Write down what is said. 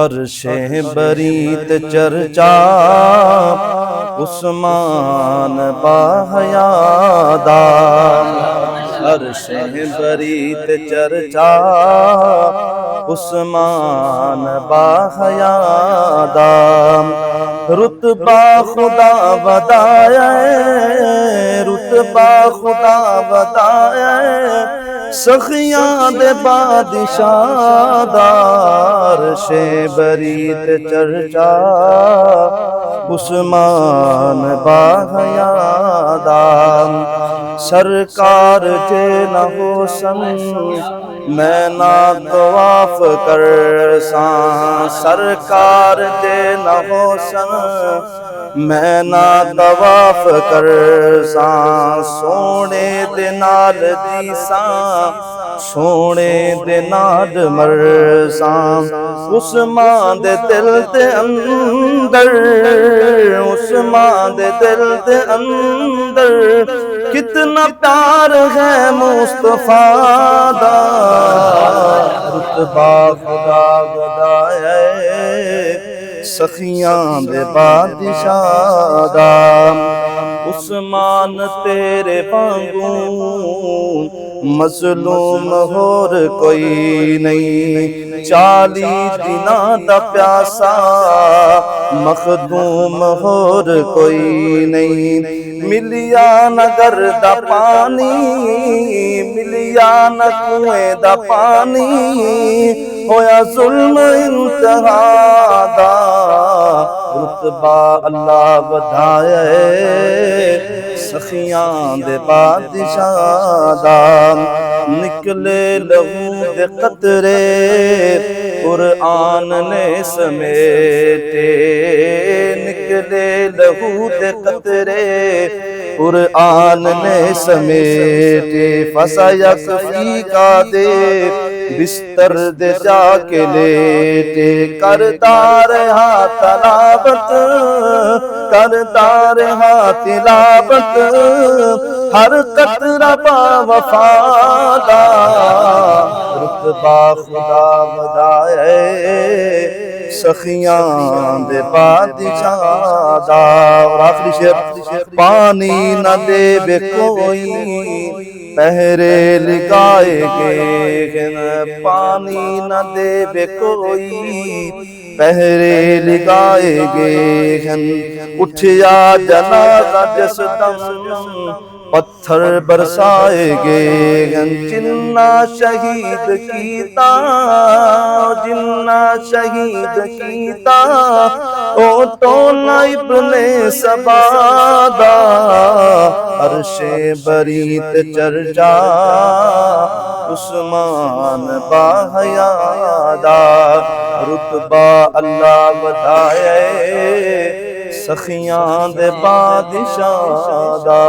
अर्शे बरीत चर्चा उस्मान बाहयादा। अर्शे बरीत चर्चा उस्मान बाहयादा। रुतबा खुदा बताया, रुतबा खुदा बताया, सखियां दे बादशाहदार शे बरीत चर्चा उस्मान बाहयादा। सरकार जे न होसन मैं ना तवाफ कर सा। सरकार जे न होसन मैं ना तवाफ कर सा। सोने दे नाल दीसा, सोने दे नाल मरसा। उस्मान दे दिल दे अंदर, उस्मान दे दिल दे अंदर कितना प्यार है मुस्तफा दा। रुतबा खुदा गदाए सखियां दे बादशाह दा। उस्मान तेरे वांगू मज़लूम होर कोई नहीं। 40 दिना दा प्यासा मखदूम होर कोई नहीं। मिलिया नगर दा पानी, मिलिया न कुएं दा पानी, होया जुल्म इंतहा दा। रुतबा अल्लाह बधाए सखियां दे बादशाह दा। निकले लहू दे कतरे कुरआन ने समेटे। निकले लहू दे कतरे कुरआन ने समेटे। फसयकफी का दे बिस्तर दे जाके लेटे। करदार हा तलावत, करदार हा तिलावत, हर कतरा बावफादा। रुतबा खुदा बधाए सखियां दे बादशाह दा। और आखिरी शेर, पानी न देवे कोई पहरे लगाएगे। पानी न देवे कोई पहरे लगाएगे। उठिया जनाजा जिस दम पत्थर बरसाएगे। जिन्ना शहीद कीता, जिन्ना शहीद कीता, ओ टोला इब्ने सबादा। अर्शे बरीत चर्चा उस्मान बाहयादा। रुतबा अल्लाह बताए सखियां दे बादशाह दा।